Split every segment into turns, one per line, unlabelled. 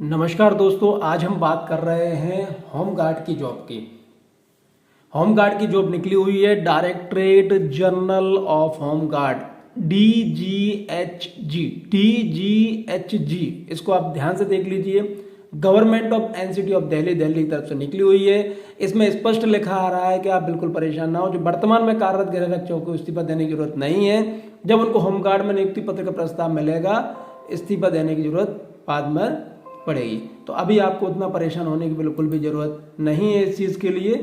नमस्कार दोस्तों, आज हम बात कर रहे हैं होमगार्ड की जॉब की। होमगार्ड की जॉब निकली हुई है directorate general of home guard DGHG। DGHG इसको आप ध्यान से देख लीजिए। Government of NCT of Delhi की तरफ से निकली हुई है। इसमें स्पष्ट लिखा आ रहा है कि आप बिल्कुल परेशान ना हो। जो वर्तमान में कार्यरत गृह रक्षकों को इस्तीफा देने की जरूरत नहीं है। जब उनको होमगार्ड में नियुक्ति पत्र का प्रस्ताव मिलेगा, इस्तीफा देने की जरूरत बाद में पड़ेगी। तो अभी आपको उतना परेशान होने की बिल्कुल भी जरूरत नहीं है इस चीज के लिए।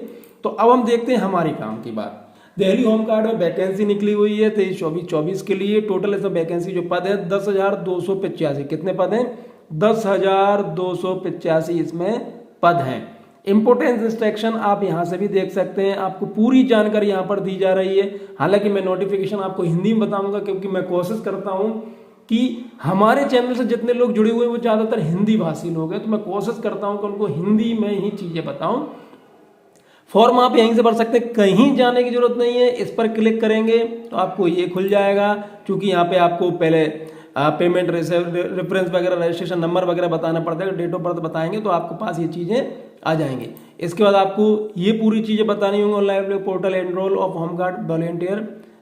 तो अब हम देखते हैं हमारी काम की बात। दिल्ली होमगार्ड में वैकेंसी निकली हुई है 23-24 के लिए। टोटल इसमें वैकेंसी जो पद है 10,285। कितने पद हैं? 10,285 इसमें पद हैं। इंपोर्टेंस इंस्ट्रक्शन आप यहां से भी देख सकते हैं। आपको पूरी जानकारी यहां पर दी जा रही है। हालांकि मैं नोटिफिकेशन आपको हिंदी में बताऊंगा, क्योंकि मैं कोशिश करता हूं कि हमारे चैनल से जितने लोग जुड़े हुए हैं वो ज्यादातर हिंदी भाषी लोग हैं। तो मैं कोशिश करता हूं कि उनको हिंदी में ही चीजें बताऊं। फॉर्म आप यहीं से भर सकते हैं, कहीं जाने की जरूरत नहीं है। इस पर क्लिक करेंगे तो आपको ये खुल जाएगा। क्योंकि यहाँ पे आपको पहले पेमेंट रेफरेंस वगैरह, रजिस्ट्रेशन नंबर वगैरह बताना पड़ता है। डेट ऑफ बर्थ बताएंगे तो आपके पास ये चीजें आ जाएंगी। इसके बाद आपको ये पूरी चीजें बतानी होंगी। Online portal enrol of home guard volunteer.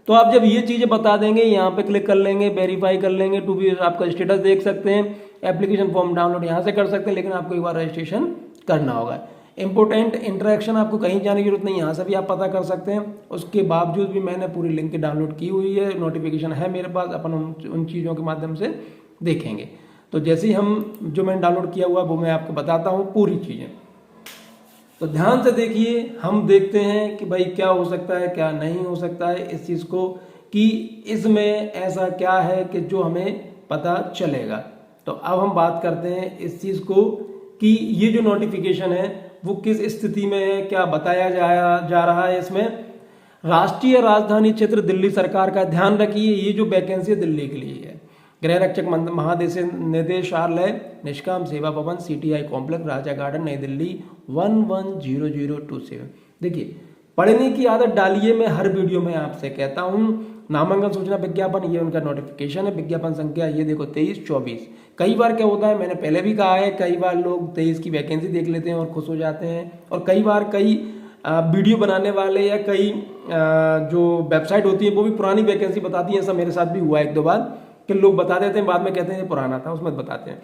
तो आप जब ये चीजें बता देंगे, यहाँ पे क्लिक कर लेंगे, वेरीफाई कर लेंगे, टू बी आपका स्टेटस देख सकते हैं। एप्लीकेशन फॉर्म डाउनलोड यहाँ से कर सकते हैं, लेकिन आपको एक बार रजिस्ट्रेशन करना होगा। इंपोर्टेंट इंटरेक्शन आपको कहीं जाने की जरूरत नहीं, यहाँ से भी आप पता कर सकते हैं। उसके बावजूद भी मैंने पूरी लिंक डाउनलोड की हुई है, नोटिफिकेशन है मेरे पास। अपन उन चीज़ों के माध्यम से देखेंगे। तो जैसे ही हम जो मैंने डाउनलोड किया हुआ वो मैं आपको बताता हूँ पूरी चीज़ें। तो ध्यान से देखिए, हम देखते हैं कि भाई क्या हो सकता है क्या नहीं हो सकता है इस चीज़ को, कि इसमें ऐसा क्या है कि जो हमें पता चलेगा। तो अब हम बात करते हैं इस चीज़ को कि ये जो नोटिफिकेशन है वो किस स्थिति में है, क्या बताया जा रहा है इसमें। राष्ट्रीय राजधानी क्षेत्र दिल्ली सरकार का, ध्यान रखिए ये जो वैकेंसी दिल्ली के लिए है। गृह रक्षक निदेशालय, निष्काम सेवा भवन, CTI कॉम्प्लेक्स, राजा गार्डन, नई दिल्ली 110027। देखिए, पढ़ने की आदत डालिए। मैं हर वीडियो में आपसे कहता हूं। नामांकन सूचना विज्ञापन, ये उनका नोटिफिकेशन है। विज्ञापन संख्या ये देखो 23-24। कई बार क्या होता है, मैंने पहले भी कहा है, कई बार लोग 23 की वैकेंसी देख लेते हैं और खुश हो जाते हैं। और कई बार कई वीडियो बनाने वाले या कई जो वेबसाइट होती है वो भी पुरानी वैकेंसी बताती है। ऐसा मेरे साथ भी हुआ एक दो बार कि लोग बता देते हैं, बाद में कहते हैं पुराना था, उसमें बताते हैं।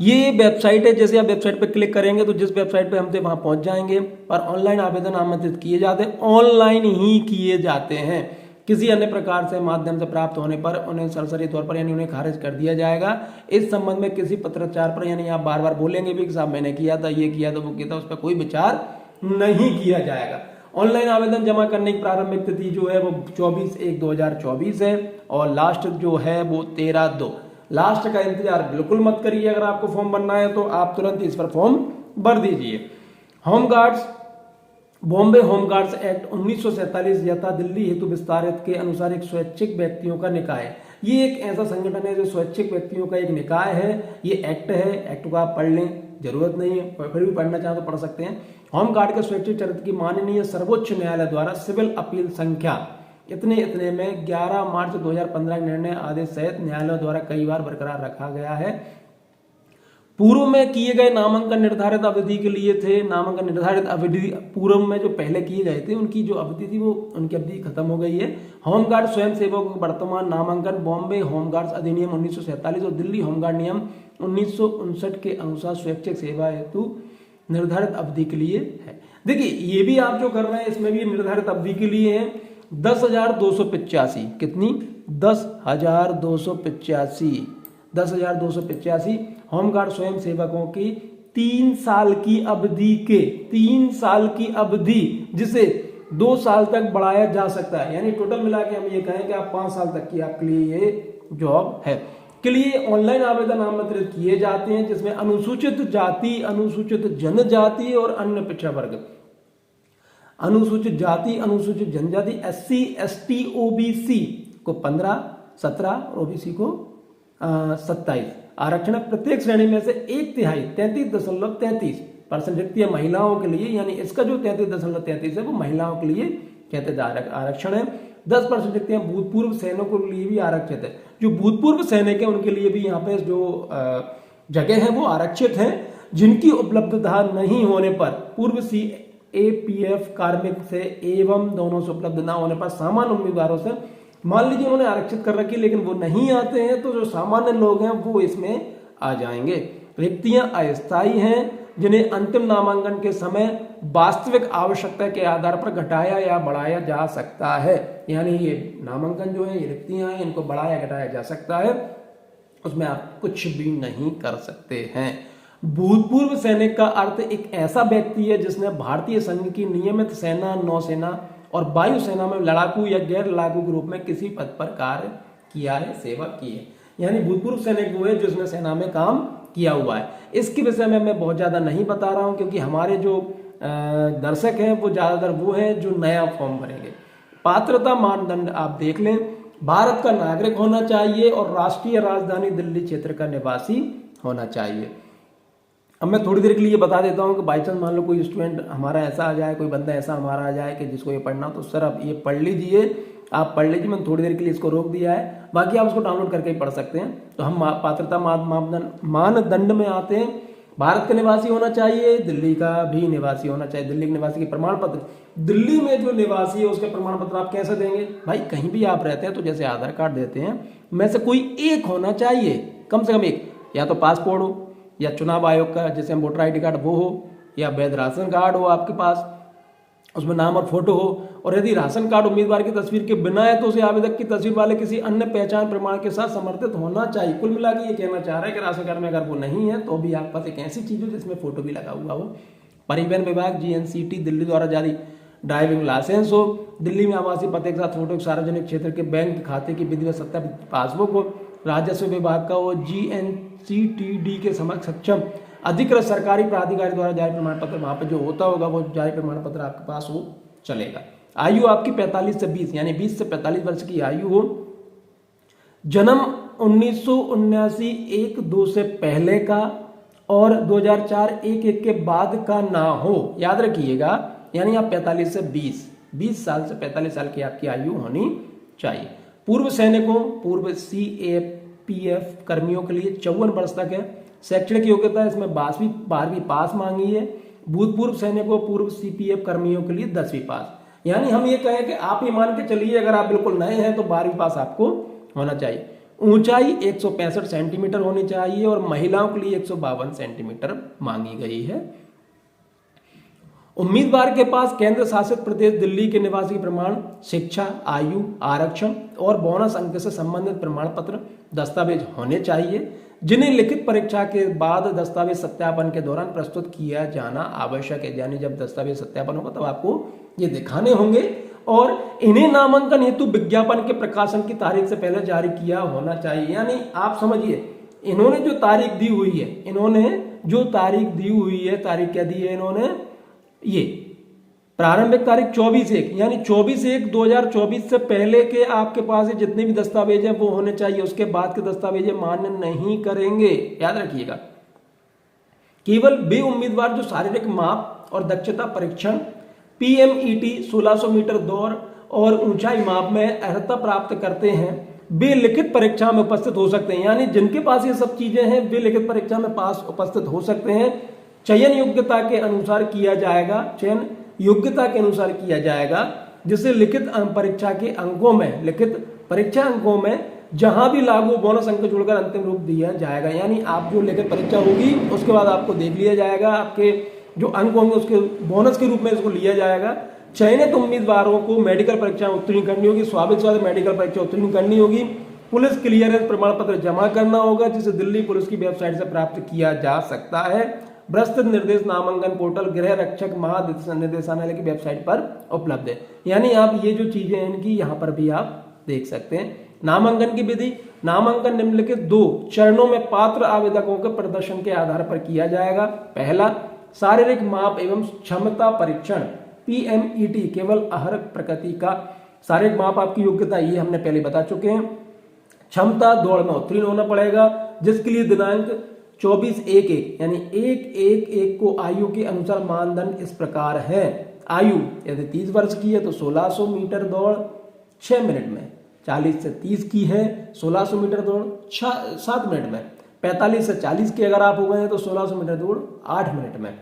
ये वेबसाइट है, जैसे आप वेबसाइट पे क्लिक करेंगे तो जिस वेबसाइट पे हम थे वहां पहुंच जाएंगे। और ऑनलाइन आवेदन आमंत्रित किए जाते हैं, ऑनलाइन ही किए जाते हैं। किसी अन्य प्रकार से माध्यम से प्राप्त होने पर उन्हें सरसरी तौर पर यानी उन्हें खारिज कर दिया जाएगा। इस संबंध में किसी पत्राचार पर, यानी आप बार बार बोलेंगे भी कि साहब मैंने किया था, ये किया था, वो किया था, उस पर कोई विचार नहीं किया जाएगा। ऑनलाइन आवेदन जमा करने की प्रारंभिक तिथि जो है वो 24/1/2024 है और लास्ट जो है वो 13/2। लास्ट का इंतजार बिल्कुल मत करिए। अगर आपको फॉर्म भरना है तो आप तुरंत इस पर फॉर्म भर दीजिए। होमगार्ड्स, बॉम्बे होमगार्ड्स एक्ट 1947 यथा दिल्ली हेतु विस्तारित के अनुसार एक स्वैच्छिक व्यक्तियों का निकाय है। ये एक ऐसा संगठन है जो स्वैच्छिक व्यक्तियों का एक निकाय है। ये एक्ट है, एक्ट को आप पढ़ लें, जरूरत नहीं है, फिर भी पढ़ना चाहे तो पढ़ सकते हैं। होमगार्ड के स्वैच्छिक चरित्र की माननीय सर्वोच्च न्यायालय द्वारा सिविल अपील संख्या इतने में 11 मार्च 2015 निर्णय आदेश सहित न्यायालय द्वारा कई बार बरकरार रखा गया है। पूर्व में किए गए नामांकन निर्धारित अवधि के लिए थे। नामांकन निर्धारित अवधि पूर्व में जो पहले किए गए थे उनकी जो अवधि थी वो उनकी अवधि खत्म हो गई है। होमगार्ड स्वयं सेवकों का वर्तमान नामांकन बॉम्बे होमगार्ड्स अधिनियम 1947 और दिल्ली होमगार्ड नियम 1959 के अनुसार स्वैच्छिक सेवा हेतु निर्धारित अवधि के लिए है। देखिए, ये भी आप जो कर रहे हैं इसमें भी निर्धारित अवधि के लिए है। 10,285 कितनी? 10,285 10,285 होमगार्ड स्वयं सेवकों की 3 साल की अवधि के 3 साल की अवधि जिसे 2 साल तक बढ़ाया जा सकता है। यानी टोटल मिला के हम ये कहें कि आप 5 साल तक की आपके लिए ये जॉब है। के लिए ऑनलाइन आवेदन आमंत्रित किए जाते हैं, जिसमें अनुसूचित जाति, अनुसूचित जनजाति और अन्य पिछड़ा वर्ग, अनुसूचित जाति, अनुसूचित जनजाति, SC ST OBC को 15, 17 और OBC को 27 आरक्षण। प्रत्येक श्रेणी में से 1/3 33.33% रिक्तियां महिलाओं के लिए, यानी इसका जो 33.33 है वो महिलाओं के लिए कहते आरक्षण है। 10% रिक्तियां भूतपूर्व सैनिकों के लिए भी आरक्षित है। जो भूतपूर्व सैनिक है उनके लिए भी यहाँ पे जो जगह हैं वो आरक्षित हैं, जिनकी उपलब्धता नहीं होने पर पूर्व CAPF कार्मिक से एवं दोनों से उपलब्ध ना होने पर सामान्य उम्मीदवारों से, मान लीजिए उन्होंने आरक्षित कर रखी लेकिन वो नहीं आते हैं, तो जो सामान्य लोग हैं वो इसमें आ जाएंगे। रिक्तियां अस्थायी हैं, जिन्हें अंतिम नामांकन के समय वास्तविक आवश्यकता के आधार पर घटाया या बढ़ाया जा सकता है। यानी ये नामांकन जो है, ये रिक्तियां हैं, इनको बढ़ाया घटाया जा सकता है, उसमें आप कुछ भी नहीं कर सकते हैं। भूतपूर्व सैनिक का अर्थ एक ऐसा व्यक्ति है जिसने भारतीय संघ की नियमित सेना, नौसेना और वायुसेना में लड़ाकू या गैर लड़ाकू के रूप में किसी पद पर कार्य किया है, सेवा की है। यानी भूतपूर्व सैनिक वो है जिसने सेना में काम किया हुआ है। इसके विषय में मैं बहुत ज्यादा नहीं बता रहा हूं, क्योंकि हमारे जो दर्शक हैं वो ज्यादातर वो हैं जो नया फॉर्म भरेंगे। पात्रता मानदंड आप देख लें, भारत का नागरिक होना चाहिए और राष्ट्रीय राजधानी दिल्ली क्षेत्र का निवासी होना चाहिए। अब मैं थोड़ी देर के लिए बता देता हूँ कि बाई चांस मान लो कोई स्टूडेंट हमारा ऐसा आ जाए, कोई बंदा ऐसा हमारा आ जाए कि जिसको ये पढ़ना, तो सर आप ये पढ़ लीजिए, आप पढ़ लीजिए, मैंने थोड़ी देर के लिए इसको रोक दिया है, बाकी आप उसको डाउनलोड करके ही पढ़ सकते हैं। तो हम पात्रता मानदंड में आते हैं। भारत का निवासी होना चाहिए, दिल्ली का भी निवासी होना चाहिए। दिल्ली के निवासी के प्रमाण पत्र, दिल्ली में जो निवासी है उसके प्रमाण पत्र आप कैसे देंगे भाई? कहीं भी आप रहते हैं तो जैसे आधार कार्ड देते हैं, में से कोई एक होना चाहिए, कम से कम एक, या तो पासपोर्ट हो, या चुनाव आयोग का जैसे हम वोटर ID कार्ड वो हो, या वैध राशन कार्ड हो आपके पास, उसमें नाम और फोटो हो। और यदि राशन कार्ड उम्मीदवार की तस्वीर के बिना है तो उसे आवेदक की तस्वीर वाले किसी अन्य पहचान प्रमाण के साथ समर्थित होना चाहिए। कुल मिला के ये कहना चाह रहा है कि राशन कार्ड में अगर वो नहीं है तो भी आपके पास एक ऐसी चीज हो जिसमें फोटो भी लगा हुआ हो। परिवहन विभाग GNCT दिल्ली द्वारा जारी ड्राइविंग लाइसेंस हो, दिल्ली में आवासीय पते के साथ फोटो, सार्वजनिक क्षेत्र के बैंक खाते की विधिवत सत्यापित पासबुक हो, राजस्व विभाग का हो, GNCTD के समक्ष सक्षम अधिकृत सरकारी प्राधिकारी द्वारा जारी प्रमाण पत्र, वहां पे जो होता होगा वो जारी प्रमाण पत्र आपके पास हो, चलेगा। आयु आपकी 45 से 20 यानी 20 से 45 वर्ष की आयु हो, जन्म 1979 1-2 से पहले का और 2004 1-1 के बाद का ना हो, याद रखिएगा। यानी आप 45 से 20 साल से 45 साल की आपकी आयु होनी चाहिए। पूर्व सैनिकों, पूर्व CAPF कर्मियों के लिए 54 वर्ष तक है। शैक्षणिक योग्यता इसमें 12वीं पास मांगी है। भूतपूर्व सैनिकों, पूर्व CPF कर्मियों के लिए 10वीं पास। यानी हम ये कहें कि आप ये मान के चलिए अगर आप बिल्कुल नए हैं तो 12वीं पास आपको होना चाहिए। ऊंचाई 165 सेंटीमीटर होनी चाहिए और महिलाओं के लिए 152 सेंटीमीटर मांगी गई है। उम्मीदवार के पास केंद्र शासित प्रदेश दिल्ली के निवासी प्रमाण, शिक्षा, आयु, आरक्षण और बोनस अंक से संबंधित प्रमाण पत्र दस्तावेज होने चाहिए, जिन्हें लिखित परीक्षा के बाद दस्तावेज सत्यापन के दौरान प्रस्तुत किया जाना आवश्यक है। यानी जब दस्तावेज सत्यापन होगा तब आपको ये दिखाने होंगे और इन्हें नामांकन हेतु विज्ञापन के प्रकाशन की तारीख से पहले जारी किया होना चाहिए। यानी आप समझिए, इन्होंने जो तारीख दी हुई है, तारीख क्या दी है इन्होंने, ये प्रारंभिक तारीख 24/1 यानी 24/1/2024 से पहले के आपके पास जितने भी दस्तावेज हैं वो होने चाहिए। उसके बाद के दस्तावेज मान्य नहीं करेंगे, याद रखिएगा। केवल वे उम्मीदवार जो शारीरिक माप और दक्षता परीक्षण, PMET 1600 मीटर दौड़ और ऊंचाई माप में अर्हता प्राप्त करते हैं, वे लिखित परीक्षा में उपस्थित हो सकते हैं। यानी जिनके पास ये सब चीजें हैं वे लिखित परीक्षा में पास उपस्थित हो सकते हैं। चयन योग्यता के अनुसार किया जाएगा, जिसे लिखित परीक्षा अंकों में जहां भी लागू बोनस अंक जोड़कर अंतिम रूप दिया जाएगा। यानी आप जो लिखित परीक्षा होगी उसके बाद आपको देख लिया जाएगा, आपके जो अंक होंगे उसके बोनस के रूप में इसको लिया जाएगा। चयनित उम्मीदवारों को मेडिकल परीक्षा उत्तीर्ण करनी होगी, स्वाभाविक मेडिकल परीक्षा उत्तीर्ण करनी होगी, पुलिस क्लियरेंस प्रमाण पत्र जमा करना होगा, जिसे दिल्ली पुलिस की वेबसाइट से प्राप्त किया जा सकता है। विस्तृत निर्देश नामांकन पोर्टल गृह रक्षक महानिदेशालय की वेबसाइट पर उपलब्ध है। यानी आप ये जो चीजें हैं इनकी यहाँ पर भी आप देख सकते हैं। नामांकन की विधि, नामांकन निम्नलिखित 2 चरणों में पात्र आवेदकों के प्रदर्शन के आधार पर किया जाएगा। पहला, शारीरिक माप एवं क्षमता परीक्षण PMET, केवल अहर्क प्रकृति का शारीरिक माप आपकी योग्यता ये हमने पहले बता चुके हैं। क्षमता दौड़ में उत्तीर्ण होना पड़ेगा, जिसके लिए दिनांक 24/1/1 यानी 1/1/1 को आयु के अनुसार मानदंड इस प्रकार है। आयु यदि 30 वर्ष की है तो 1600 मीटर दौड़ 6 मिनट में, 40 से 30 की है 1600 मीटर दौड़ 7 मिनट में, 45 से 40 के अगर आप हो गए हैं तो 1600 मीटर दौड़ 8 मिनट में।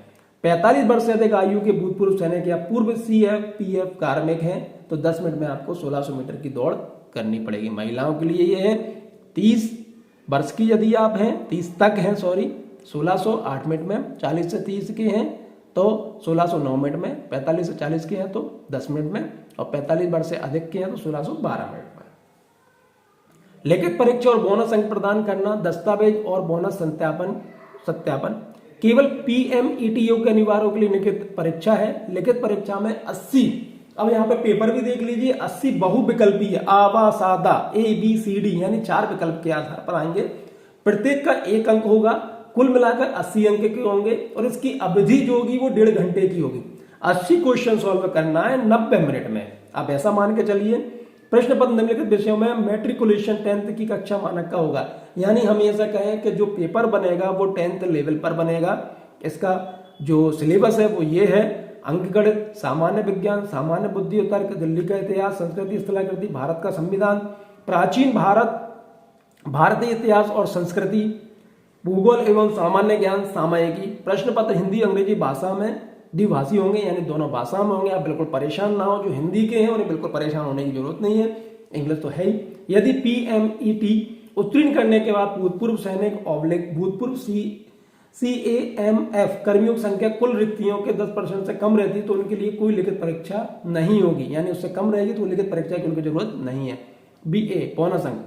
45 वर्ष से अधिक आयु के भूतपूर्व सैनिक या पूर्व CFPF कार्मिक हैं तो 10 मिनट में आपको 1600 मीटर की दौड़ करनी पड़ेगी। महिलाओं के लिए ये है 30 वर्ष की यदि आप हैं, 30 तक हैं 1600 8 मिनट में, 40 से 30 के हैं तो 1600 9 मिनट में, 45 से 40 के हैं तो 10 मिनट में, और 45 वर्ष से अधिक के हैं तो 1600 12 मिनट में। लिखित परीक्षा और बोनस अंक प्रदान करना, दस्तावेज और बोनस सत्यापन केवल PMET योग्य उम्मीदवारों के लिए लिखित परीक्षा है। लिखित परीक्षा में 80, अब यहाँ पे पेपर भी देख लीजिए, 80 बहुविकल्पी है, आवा सादा ABCD यानी 4 विकल्प के आधार पर आएंगे। प्रत्येक का 1 अंक होगा, कुल मिलाकर 80 अंक के होंगे और इसकी अवधि जो होगी वो 1.5 घंटे की होगी। 80 क्वेश्चन सॉल्व करना है 90 मिनट में। आप ऐसा मान के चलिए प्रश्न पत्र निम्नलिखित विषयों में मैट्रिकुलेशन 10th की कक्षा मानक का होगा, यानी हम ऐसा कहें कि जो पेपर बनेगा वो 10th लेवल पर बनेगा। इसका जो सिलेबस है वो ये है: अंकगणित, सामान्य विज्ञान, सामान्य बुद्धि और तर्क, दिल्ली का इतिहास, संस्कृति स्थलाकृति, भारत का संविधान, प्राचीन भारत, भारतीय इतिहास और संस्कृति, भूगोल एवं सामान्य ज्ञान, सामयिकी। प्रश्न पत्र हिंदी अंग्रेजी भाषा में द्विभाषी होंगे, यानी दोनों भाषा में होंगे। आप बिल्कुल परेशान ना हो, जो हिंदी के हैं उन्हें बिल्कुल परेशान होने की जरूरत नहीं है, इंग्लिश तो है ही। यदि PMET उत्तीर्ण करने के बाद भूतपूर्व सैनिक भूतपूर्व CAMF कर्मियों की संख्या कुल रिक्तियों के 10% से कम रहती तो उनके लिए कोई लिखित परीक्षा नहीं होगी, यानी उससे कम रहेगी तो लिखित परीक्षा की उनकी जरूरत नहीं है। BA बोनस अंक,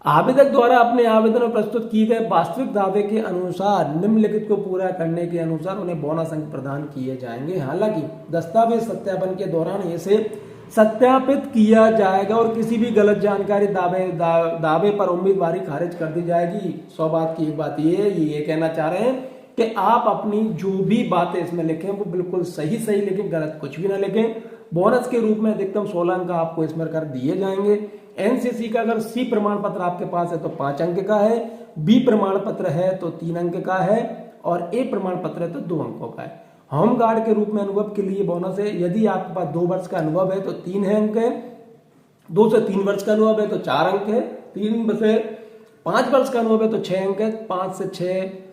आवेदक द्वारा अपने आवेदन में प्रस्तुत किए गए वास्तविक दावे के अनुसार निम्नलिखित को पूरा करने के अनुसार उन्हें बोनस अंक प्रदान किए जाएंगे। हालांकि दस्तावेज सत्यापन के दौरान इसे सत्यापित किया जाएगा और किसी भी गलत जानकारी दावे पर उम्मीदवारी खारिज कर दी जाएगी। 100 बात की एक बात ये कहना चाह रहे हैं कि आप अपनी जो भी बातें इसमें लिखें वो बिल्कुल सही लिखें, गलत कुछ भी ना लिखें। बोनस के रूप में अधिकतम 16 अंक आपको इसमें कर दिए जाएंगे। NCC का अगर C प्रमाण पत्र आपके पास है तो 5 अंक का है, B प्रमाण पत्र है तो 3 अंक का है और A प्रमाण पत्र है तो 2 अंकों का है। होम गार्ड के रूप में अनुभव के लिए बोनस है, यदि आपके पास 2 वर्ष का अनुभव है तो 3 अंक है, 2 से 3 वर्ष का अनुभव है तो 4 अंक है, 3 से 5 वर्ष का अनुभव है तो 6 अंक है,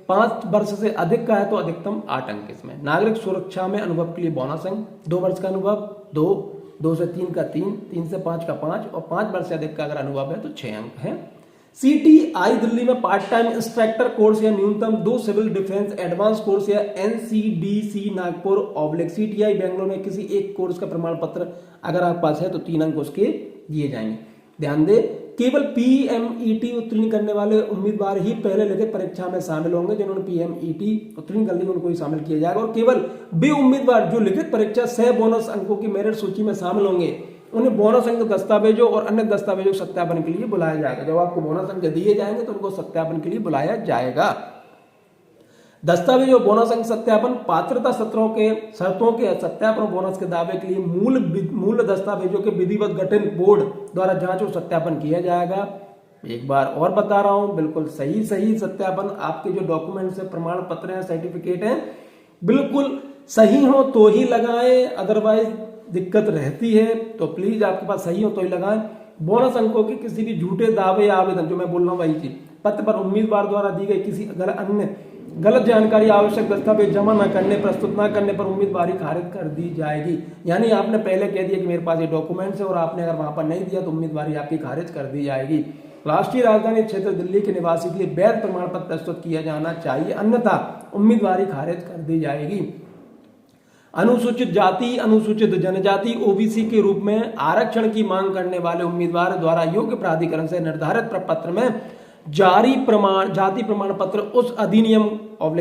5 वर्ष से अधिक का है तो अधिकतम 8 अंक इसमें। नागरिक सुरक्षा में अनुभव के लिए बोनस अंक, 2 वर्ष का अनुभव 2 से 3 का 3 से 5 का 5 और 5 वर्ष से अधिक का अगर अनुभव है तो 6 अंक है। CTI दिल्ली में पार्ट टाइम इंस्ट्रक्टर कोर्स या न्यूनतम 2 सिविल डिफेंस एडवांस कोर्स या NCDC नागपुर CTI बेंगलोर में किसी एक कोर्स का प्रमाण पत्र अगर आपके पास है तो 3 अंक उसके दिए जाएंगे। ध्यान दें, केवल PMET उत्तीर्ण करने वाले उम्मीदवार ही पहले लिखित परीक्षा में शामिल होंगे। जिन्होंने PMET उत्तीर्ण कर ली उनको ही शामिल किया जाएगा और केवल वे उम्मीदवार जो लिखित परीक्षा 6 बोनस अंकों की मेरिट सूची में शामिल होंगे उन्हें बोनस अंक दस्तावेजों और अन्य दस्तावेजों सत्यापन के लिए बुलाया जाएगा। जब आपको बोनस अंक दिए जाएंगे तो उनको सत्यापन के लिए बुलाया जाएगा। दस्तावेज और बोनस अंक सत्यापन, पात्रता शर्तों के सत्यापन और बोनस के दावे के लिए मूल दस्तावेजों के विधिवत गठन बोर्ड द्वारा जांच और सत्यापन किया जाएगा। एक बार और बता रहा हूं, बिल्कुल सही सत्यापन। आपके जो डॉक्यूमेंट्स है, प्रमाण पत्र है, सर्टिफिकेट है, बिल्कुल सही हो तो ही लगाएं, अदरवाइज दिक्कत रहती है। तो प्लीज आपके पास सही हो तो ही लगाएं। बोनस अंकों के किसी भी झूठे दावे या आवेदन, जो मैं बोल रहा हूं वही चीज, पत्र पर उम्मीदवार द्वारा दी गई किसी अन्य गलत जानकारी, आवश्यक दस्तावेज जमा न करने, प्रस्तुत न करने पर उम्मीदवारी खारिज कर दी जाएगी। यानी आपने पहले कह दिया कि मेरे पास ये डॉक्यूमेंट्स है और आपने अगर वहां पर नहीं दिया तो उम्मीदवारी आपकी खारिज कर दी जाएगी। राष्ट्रीय राजधानी क्षेत्र दिल्ली के निवासी के लिए वैध प्रमाण पत्र प्रस्तुत किया जाना चाहिए, अन्यथा उम्मीदवारी खारिज कर दी जाएगी। अनुसूचित जाति, अनुसूचित जनजाति, OBC के रूप में आरक्षण की मांग करने वाले उम्मीदवार द्वारा योग्य प्राधिकरण से निर्धारित प्रपत्र में जारी जाति प्रमाण पत्र उस अधिनियम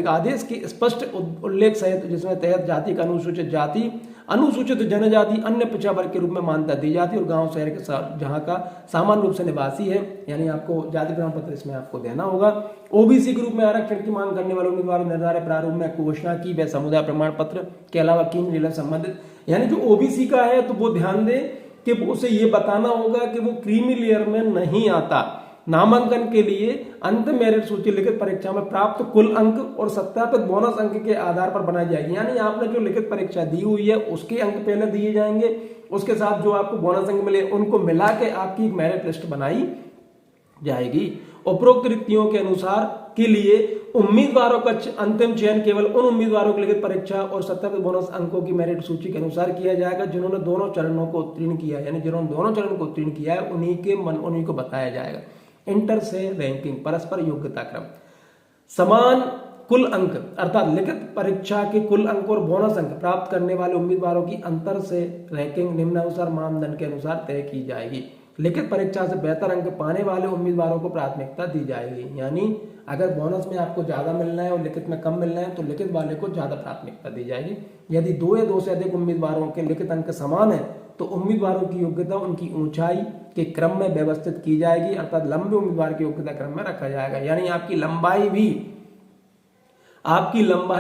आदेश के स्पष्ट उल्लेख सहित जिसमें तहत जाति का अनुसूचित जाति, अनुसूचित जनजाति, अन्य पिछड़ा वर्ग के रूप में मान्यता दी जाती है और गांव शहर के जहां का सामान्य रूप से निवासी है, यानी आपको जाति प्रमाण पत्र इसमें आपको देना होगा। OBC के रूप में आरक्षण की मांग करने वाले उम्मीदवार निर्धारित प्रारूप में घोषणा की वह समुदाय प्रमाण पत्र के अलावा किन जिला संबंधित, यानी जो OBC का है तो वो ध्यान दे कि उसे ये बताना होगा कि वो क्रीमी लेयर में नहीं आता। नामांकन के लिए अंत मेरिट सूची लिखित परीक्षा में प्राप्त कुल अंक और सत्यापित बोनस अंक के आधार पर बनाई जाएगी। यानी आपने जो लिखित परीक्षा दी हुई है उसके अंक पहले दिए जाएंगे, उसके साथ जो आपको बोनस अंक मिले उनको मिला के आपकी एक मेरिट लिस्ट बनाई जाएगी। उपरोक्त रिक्तियों के अनुसार के लिए उम्मीदवारों का अंतिम चयन केवल उन उम्मीदवारों की लिखित परीक्षा और 70 बोनस अंकों की मेरिट सूची के अनुसार किया जाएगा जिन्होंने दोनों चरणों को उत्तीर्ण किया है, यानी जिन्होंने दोनों चरणों को उत्तीर्ण किया है उन्हीं को बताया जाएगा। इंटर से रैंकिंग, परस्पर योग्यता क्रम, समान कुल अंक अर्थात लिखित परीक्षा के कुल अंक और बोनस अंक प्राप्त करने वाले उम्मीदवारों की अंतर से रैंकिंग निम्नानुसार मानदंड के अनुसार तय की जाएगी। लिखित परीक्षा से बेहतर अंक पाने वाले उम्मीदवारों को प्राथमिकता दी जाएगी, यानी अगर बोनस में आपको ज्यादा मिलना है और लिखित में कम मिलना है तो लिखित वाले को ज्यादा प्राथमिकता दी जाएगी। यदि 2 या 2 से अधिक उम्मीदवारों के लिखित अंक समान है तो उम्मीदवारों की योग्यता उनकी ऊंचाई के क्रम में व्यवस्थित की जाएगी, अर्थात लंबे उम्मीदवार की योग्यता क्रम में रखा जाएगा, यानी आपकी लंबाई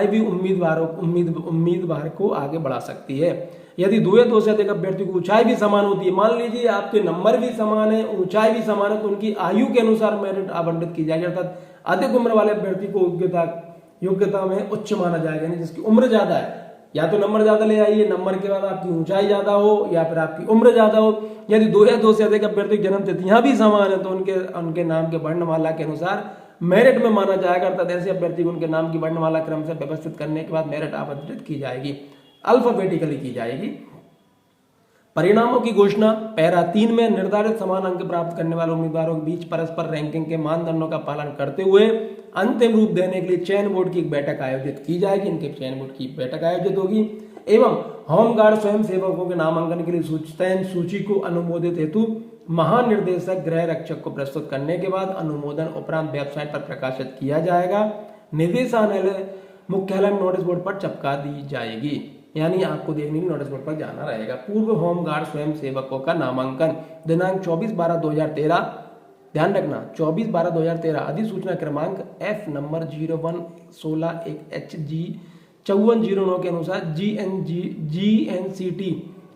भी उम्मीदवार को आगे बढ़ा सकती है। यदि 2 या 2 से अधिक अभ्यर्थी की ऊंचाई भी समान होती है, मान लीजिए आपके नंबर भी समान है, ऊंचाई भी समान है, तो उनकी आयु के अनुसार मेरिट आवंटित की जाएगी, अर्थात अधिक उम्र वाले अभ्यर्थी को योग्यता में उच्च माना जाएगा, यानी जिसकी उम्र ज्यादा है या तो नंबर ज्यादा ले आइए, नंबर के बाद आपकी ऊंचाई ज्यादा हो या फिर आपकी उम्र ज्यादा हो। यदि 2 या 2 से अधिक अभ्यर्थी जन्म तिथियां भी समान है तो उनके नाम के वर्णमाला के अनुसार मेरिट में माना जाएगा, अर्थात ऐसे अभ्यर्थी को उनके नाम की वर्णमाला क्रम से व्यवस्थित करने के बाद मेरिट आवंटित की जाएगी, अल्फाबेटिकली की जाएगी। परिणामों की घोषणा पैरा 3 में निर्धारित समान अंक प्राप्त करने वाले उम्मीदवारों के बीच परस्पर रैंकिंग के मानदंडों का पालन करते हुए अंतिम रूप देने के लिए चयन बोर्ड की एक बैठक आयोजित की जाएगी। इनके चयन बोर्ड की बैठक आयोजित होगी एवं होमगार्ड स्वयं सेवकों के नामांकन के लिए चयन सूची को अनुमोदित हेतु महानिर्देशक गृह रक्षक को प्रस्तुत करने के बाद अनुमोदन उपरांत वेबसाइट पर प्रकाशित किया जाएगा। निदेशालय मुख्यालय नोटिस बोर्ड पर चिपका दी जाएगी, यानी आपको देखने के लिए नोटिस बोर्ड पर जाना रहेगा। पूर्व होमगार्ड स्वयं सेवकों का नामांकन दिनांक 24/12/2013, ध्यान रखना 24/12/2013, अधिसूचना क्रमांक F नंबर 0116HG 5409 के अनुसार GNCT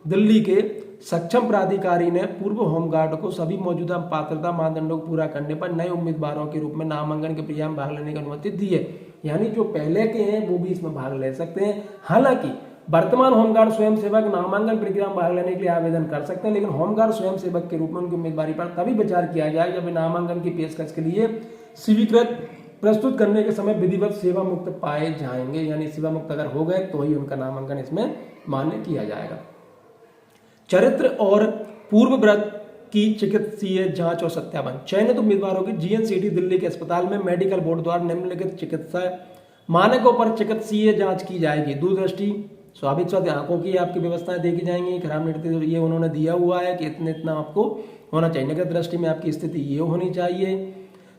दिल्ली के सक्षम प्राधिकारी ने पूर्व होमगार्ड को सभी मौजूदा पात्रता मानदंडों को पूरा करने पर नए उम्मीदवारों के रूप में नामांकन की प्रक्रिया में भाग लेने की अनुमति दी है, यानी जो पहले के हैं वो भी इसमें भाग ले सकते हैं। हालांकि वर्तमान होमगार्ड स्वयंसेवक नामांकन प्रक्रिया में भाग लेने के लिए आवेदन कर सकते हैं, लेकिन होमगार्ड स्वयंसेवक के रूप में उनकी उम्मीदवारी पर तभी विचार किया जाए जब नामांकन की पेशकश के लिए स्वीकृत प्रस्तुत करने के समय विधिवत सेवा मुक्त पाए जाएंगे, यानी सेवा मुक्त अगर हो गए तो ही उनका नामांकन इसमें मान्य किया जाएगा। चरित्र और पूर्वव्रत की चिकित्सीय जांच और सत्यापन, चयनित उम्मीदवारों की GNCT दिल्ली के अस्पताल में मेडिकल बोर्ड द्वारा निम्नलिखित चिकित्सा मानकों पर चिकित्सीय जांच की जाएगी। दूरदृष्टि, स्वाभाविक स्वास्थ्य, आंखों की आपकी व्यवस्थाएं देखी जाएंगी, खराब नेत्र ये उन्होंने दिया हुआ है कि इतना आपको होना चाहिए। नगद दृष्टि में आपकी स्थिति ये होनी चाहिए।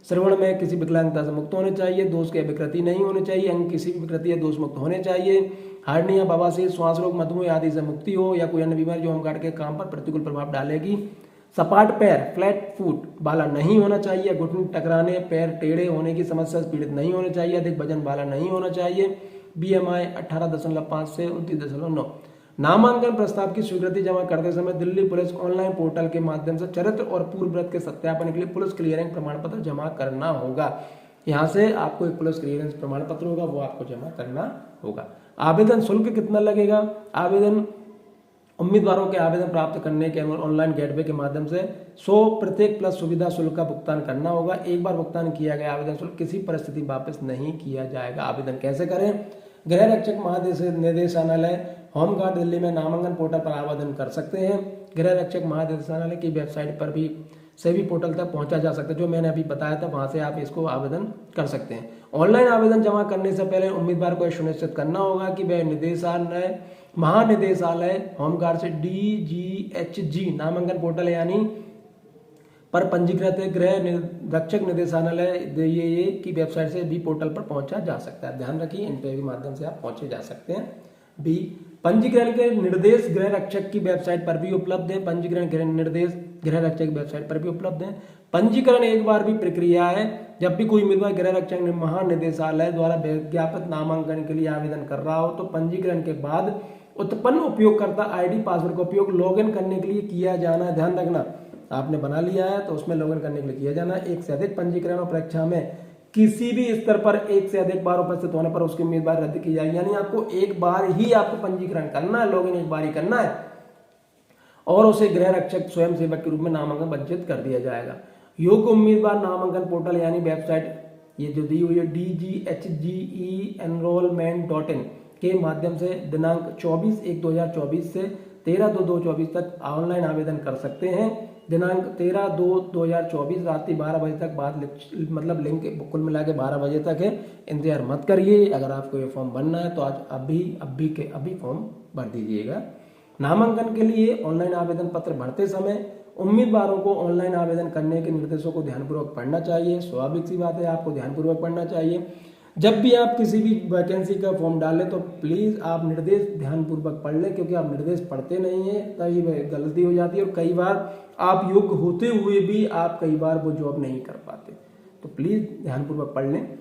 श्रवण में किसी विकलांगता से मुक्त होने चाहिए। दोष के विकृति नहीं होनी चाहिए। अंग किसी भी विकृति या दोष मुक्त होने चाहिए। हार्निया, बवासीर, श्वास रोग, मधुमेह आदि से मुक्ति हो या कोई अन्य बीमारी जो होमगार्ड के काम पर प्रतिकूल प्रभाव डालेगी। सपाट पैर, फ्लैट फुट वाला नहीं होना चाहिए। घुटने टकराने, पैर टेढ़े होने की समस्या से पीड़ित नहीं होने चाहिए। अधिक वजन वाला नहीं होना चाहिए। BMI 18.5 से 29.9। नामांकन प्रस्ताव की स्वीकृति जमा करते समय दिल्ली पुलिस ऑनलाइन पोर्टल के माध्यम से चरित्र और पूर्वव्रत के सत्यापन के लिए पुलिस क्लियरिंग प्रमाण पत्र जमा करना होगा। यहाँ से आपको एक पुलिस क्लियरेंस प्रमाण पत्र होगा, वो आपको जमा करना होगा। आवेदन शुल्क कितना लगेगा? आवेदन उम्मीदवारों के आवेदन प्राप्त करने के ऑनलाइन गेटवे के माध्यम से 100 प्रत्येक प्लस सुविधा शुल्क का भुगतान करना होगा। एक बार भुगतान किया गया आवेदन शुल्क किसी परिस्थिति में वापस नहीं किया जाएगा। आवेदन कैसे करें? गृह रक्षक महानिदेशालय होमगार्ड दिल्ली में नामांकन पोर्टल पर आवेदन कर सकते हैं। गृह रक्षक महानिदेशालय की वेबसाइट पर भी सभी पोर्टल तक पहुंचा जा सकता है, जो मैंने अभी बताया था, वहां से आप इसको आवेदन कर सकते हैं। ऑनलाइन आवेदन जमा करने से पहले उम्मीदवार को यह सुनिश्चित करना होगा कि वह महानिदेशालय होमगार्ड से DGHG नामांकन पोर्टल यानी पर पंजीकृत गृह रक्षक निदेशालय की वेबसाइट से भी पोर्टल पर पहुंचा जा सकता है। ध्यान रखिए, इन पे भी माध्यम से आप पहुंचे जा सकते हैं। बी, पंजीकरण के निर्देश गृह रक्षक की वेबसाइट पर भी उपलब्ध है। पंजीकरण के निर्देश गृह रक्षक की वेबसाइट पर भी उपलब्ध है। पंजीकरण एक बार भी प्रक्रिया है। जब भी कोई उम्मीदवार गृह रक्षक महानिदेशालय द्वारा विज्ञापित नामांकन के लिए आवेदन कर रहा हो तो पंजीकरण के बाद उत्पन्न उपयोगकर्ता ID पासवर्ड का उपयोग लॉगिन करने के लिए किया जाना है। ध्यान रखना, आपने बना लिया है तो उसमें लॉगिन करने के लिए किया जाना है। एक से अधिक पंजीकरण और परीक्षा में किसी भी स्तर पर एक से अधिक बार उपस्थित होने पर उसकी उम्मीदवार रद्द की जाएगी। यानी आपको एक बार ही आपको पंजीकरण करना है, लॉगिन एक बार ही करना है और उसे गृह रक्षक स्वयं सेवक के रूप में नामांकन वंचित कर दिया जाएगा। योग्य उम्मीदवार नामांकन पोर्टल यानी वेबसाइट ये जो दी हुई है DGHGE-enrollment.in के माध्यम से दिनांक 24/1/2024 से 13/2/2024 तक ऑनलाइन आवेदन कर सकते हैं। दिनांक 13/2/2024 रात 12 बजे तक बाद मतलब लिंक कुल मिला के 12 बजे तक है। इंतजार मत करिए। अगर आपको ये फॉर्म भरना है तो आज अभी फॉर्म भर दीजिएगा। नामांकन के लिए ऑनलाइन आवेदन पत्र भरते समय उम्मीदवारों को ऑनलाइन आवेदन करने के निर्देशों को ध्यानपूर्वक पढ़ना चाहिए। स्वाभाविक सी बात है, आपको ध्यानपूर्वक पढ़ना चाहिए। जब भी आप किसी भी वैकेंसी का फॉर्म डालें तो प्लीज आप निर्देश ध्यानपूर्वक पढ़ लें, क्योंकि आप निर्देश पढ़ते नहीं है तभी गलती हो जाती है और कई बार आप योग्य होते हुए भी आप कई बार वो जॉब नहीं कर पाते। तो प्लीज ध्यानपूर्वक पढ़ लें।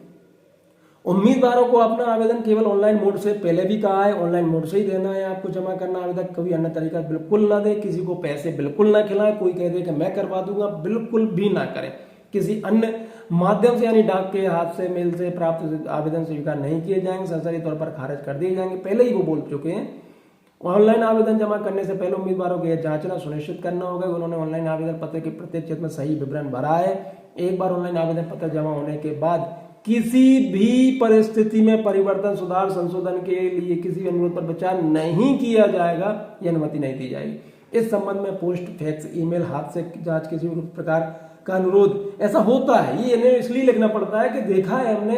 उम्मीदवारों को अपना आवेदन केवल ऑनलाइन मोड से, पहले भी कहा है, ऑनलाइन मोड से ही देना है आपको जमा करना आवेदन। कोई अन्य तरीका बिल्कुल ना दे, किसी को पैसे बिल्कुल ना खिलाएं। कोई कह दे कि मैं करवा दूंगा, बिल्कुल भी ना करें। किसी अन्य माध्यम से यानी डाक के हाथ से, मेल से प्राप्त आवेदन स्वीकार नहीं किए जाएंगे, सरसरी तौर पर खारिज कर दिए जाएंगे। पहले ही वो बोल चुके हैं। ऑनलाइन आवेदन जमा करने से पहले उम्मीदवारों को यह जांचना सुनिश्चित करना होगा कि उन्होंने ऑनलाइन आवेदन पत्र के प्रत्येक क्षेत्र में सही विवरण भरा है। एक बार ऑनलाइन आवेदन पत्र जमा होने के बाद किसी भी परिस्थिति में परिवर्तन, सुधार, संशोधन के लिए किसी अनुरोध पर विचार नहीं किया जाएगा, यह अनुमति नहीं दी जाएगी। इस संबंध में पोस्ट, फैक्स, ईमेल, हाथ से जांच, किसी भी प्रकार का अनुरोध ऐसा होता है। ये इन्हें इसलिए लिखना पड़ता है कि देखा है हमने,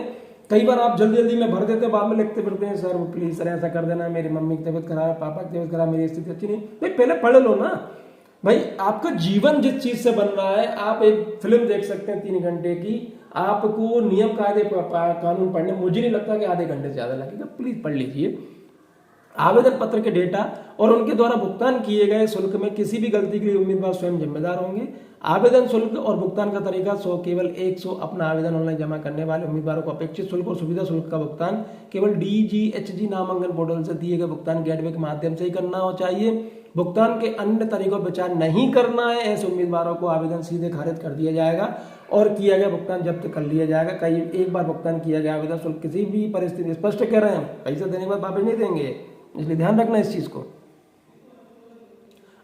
कई बार आप जल्दी जल्दी में भर देते हैं, बाद में लिखते फिरते हैं सर प्लीज सर ऐसा कर देना, मेरी मम्मी की तबीयत खराब है, पापा की तबीयत खराब, मेरी स्थिति अच्छी नहीं। भाई पहले पढ़ लो ना भाई। आपका जीवन जिस चीज से बन रहा है, आप एक फिल्म देख सकते हैं 3 घंटे की, आपको नियम कायदे कानून पढ़ने मुझे नहीं लगता कि आधे घंटे से ज्यादा लगेगा। प्लीज पढ़ लीजिए। आवेदन पत्र के डेटा और उनके द्वारा भुगतान किए गए शुल्क में किसी भी गलती के लिए उम्मीदवार स्वयं जिम्मेदार होंगे। आवेदन शुल्क और भुगतान का तरीका केवल 100 अपना आवेदन ऑनलाइन जमा करने वाले उम्मीदवारों को अपेक्षित शुल्क और सुविधा शुल्क का भुगतान केवल DGHG नामांकन पोर्टल से दिए गए भुगतान गेटवे के माध्यम से ही करना हो चाहिए। भुगतान के अन्य तरीकों पर विचार नहीं करना है। ऐसे उम्मीदवारों को आवेदन सीधे खारिज कर दिया जाएगा और किया गया भुगतान जब्त कर लिया जाएगा। कई एक बार भुगतान किया गया आवेदन शुल्क किसी भी परिस्थिति, स्पष्ट कह रहे हैं, पैसा देने के बाद वापस नहीं देंगे, इसलिए ध्यान रखना इस चीज को।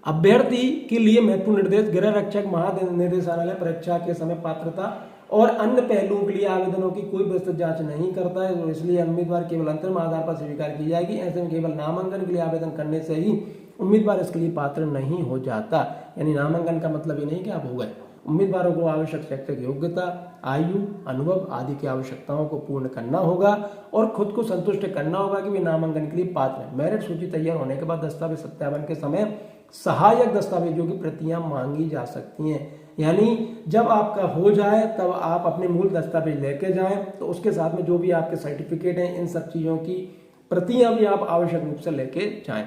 अभ्यर्थी के लिए महत्वपूर्ण निर्देश, गृह रक्षक महानिदेशालय परीक्षा के समय पात्रता और अन्य पहलुओं के लिए आवेदनों की कोई विस्तृत जांच नहीं करता है, तो इसलिए उम्मीदवार केवल अंतरिम आधार पर स्वीकार की जाएगी। ऐसे में केवल नामांकन के लिए आवेदन करने से ही उम्मीदवार इसके लिए पात्र नहीं हो जाता। यानी नामांकन का मतलब ये नहीं कि आप हो गए। उम्मीदवारों को आवश्यक शैक्षिक योग्यता, आयु, अनुभव आदि की आवश्यकताओं को पूर्ण करना होगा और खुद को संतुष्ट करना होगा कि वे नामांकन के लिए पात्र हैं। मेरिट सूची तैयार होने के बाद दस्तावेज सत्यापन के समय सहायक दस्तावेजों की प्रतियां मांगी जा सकती हैं। यानी जब आपका हो जाए तब आप अपने मूल दस्तावेज लेके जाएं, तो उसके साथ में जो भी आपके सर्टिफिकेट हैं, इन सब चीजों की प्रतियां भी आप आवश्यक रूप से लेके जाएं।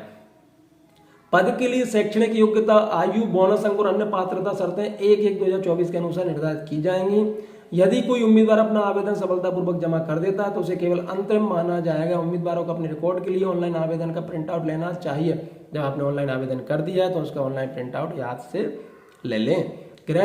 पद के लिए शैक्षणिक योग्यता, आयु, बोनस अंक और अन्य पात्रता शर्तें 1/1/2024 के अनुसार निर्धारित की जाएंगी। यदि कोई उम्मीदवार अपना आवेदन सफलतापूर्वक जमा कर देता है तो उसे केवल अंतरिम माना जाएगा। उम्मीदवारों को अपने रिकॉर्ड के लिए ऑनलाइन आवेदन का प्रिंट आउट लेना चाहिए। जब आपने ऑनलाइन आवेदन कर दिया है तो उसका ऑनलाइन प्रिंट आउट याद से ले लें। गृह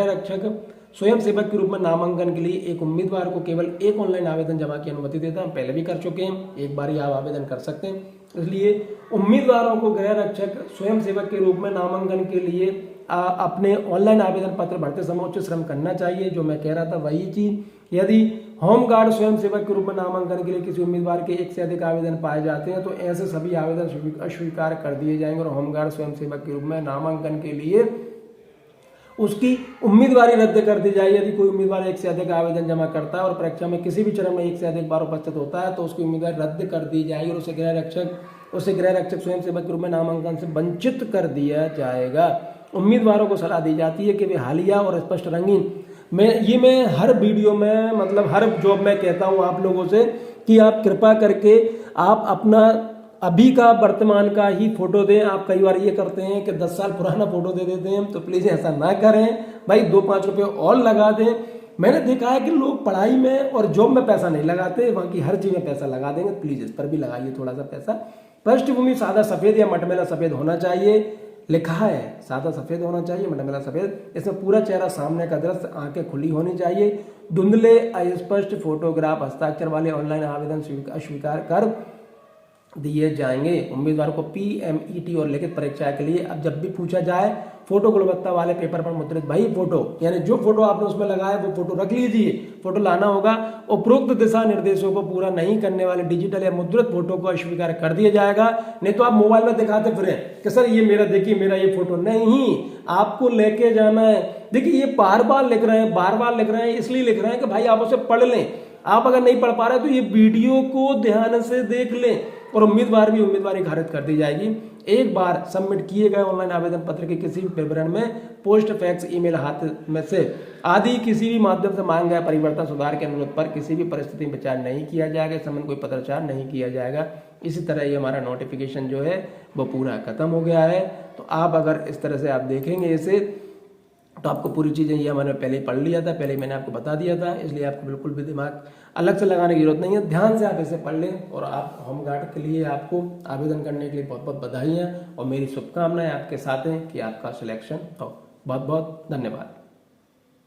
रक्षक स्वयं सेवक के रूप में नामांकन के लिए एक उम्मीदवार को केवल एक ऑनलाइन आवेदन जमा की अनुमति देता है। हम पहले भी कर चुके हैं, एक बार ही आप आवेदन कर सकते हैं। इसलिए उम्मीदवारों को गृह रक्षक स्वयं सेवक के रूप में नामांकन के लिए अपने ऑनलाइन आवेदन पत्र भरते समय उच्च श्रम करना चाहिए। जो मैं कह रहा था वही चीज। यदि होमगार्ड स्वयं सेवक के रूप में नामांकन के लिए किसी उम्मीदवार के एक से अधिक आवेदन पाए जाते हैं तो ऐसे सभी आवेदन अस्वीकार कर दिए जाएंगे और होमगार्ड स्वयं सेवक के रूप में नामांकन के लिए उसकी उम्मीदवारी रद्द कर दी जाएगी। यदि कोई उम्मीदवार एक से अधिक आवेदन जमा करता है और परीक्षा में किसी भी चरण में एक से अधिक बार उपस्थित होता है तो उसकी उम्मीदवारी रद्द कर दी जाएगी और उसे गृह रक्षक स्वयं सेवक के रूप में नामांकन से वंचित कर दिया जाएगा। उम्मीदवारों को सलाह दी जाती है कि वे हालिया और स्पष्ट रंगीन, मैं हर वीडियो में मतलब हर जॉब में कहता हूं आप लोगों से कि आप कृपा करके आप अपना अभी का वर्तमान का ही फोटो दें। आप कई बार ये करते हैं कि 10 साल पुराना फोटो दे देते हैं, तो प्लीज ऐसा ना करें भाई। 2-5 रुपये और लगा दें। मैंने देखा है कि लोग पढ़ाई में और जॉब में पैसा नहीं लगाते, बाकी हर चीज में पैसा लगा देंगे। प्लीज इस पर भी लगाइए थोड़ा सा पैसा। पृष्ठभूमि सादा सफेद या मटमैला सफेद होना चाहिए। लिखा है सादा सफेद होना चाहिए, मटमैला सफेद। इसमें पूरा चेहरा सामने का दृश्य, आंखें खुली होनी चाहिए। धुंधले अस्पष्ट फोटोग्राफ हस्ताक्षर वाले ऑनलाइन आवेदन अस्वीकार कर दिए जाएंगे। उम्मीदवार को PMET और लिखित परीक्षा के लिए अब जब भी पूछा जाए फोटो गुणवत्ता वाले पेपर पर मुद्रित भाई फोटो, यानी जो फोटो आपने उसमें लगाया वो फोटो रख लीजिए, फोटो लाना होगा। उपरोक्त दिशा निर्देशों को पूरा नहीं करने वाले डिजिटल या मुद्रित फोटो को अस्वीकार कर दिया जाएगा। नहीं तो आप मोबाइल में दिखाते फिरे कि सर ये मेरा, देखिए मेरा ये फोटो नहीं, आपको लेके जाना है। देखिए ये बार बार लिख रहे हैं, इसलिए लिख रहे हैं कि भाई आप उसे पढ़ लें। आप अगर नहीं पढ़ पा रहे तो ये वीडियो को ध्यान से देख लें और उम्मीदवारी खारिज कर दी जाएगी। एक बार सबमिट किए गए ऑनलाइन आवेदन पत्र के किसी भी विवरण में पोस्ट, फैक्स, ईमेल, हाथ में से आदि किसी भी माध्यम से मांगे गए परिवर्तन, सुधार के अनुरोध पर किसी भी परिस्थिति में विचार नहीं किया जाएगा। इस संबंध कोई पत्राचार नहीं किया जाएगा। इसी तरह ये हमारा नोटिफिकेशन जो है वो पूरा खत्म हो गया है। तो आप अगर इस तरह से आप देखेंगे इसे तो आपको पूरी चीज़ें ये मैंने पहले ही पढ़ लिया था, पहले मैंने आपको बता दिया था, इसलिए आपको बिल्कुल भी दिमाग अलग से लगाने की जरूरत नहीं है। ध्यान से आप इसे पढ़ लें और आप होमगार्ड के लिए आपको आवेदन करने के लिए बहुत बहुत बधाइयाँ और मेरी शुभकामनाएं आपके साथ हैं कि आपका सिलेक्शन हो। बहुत बहुत धन्यवाद।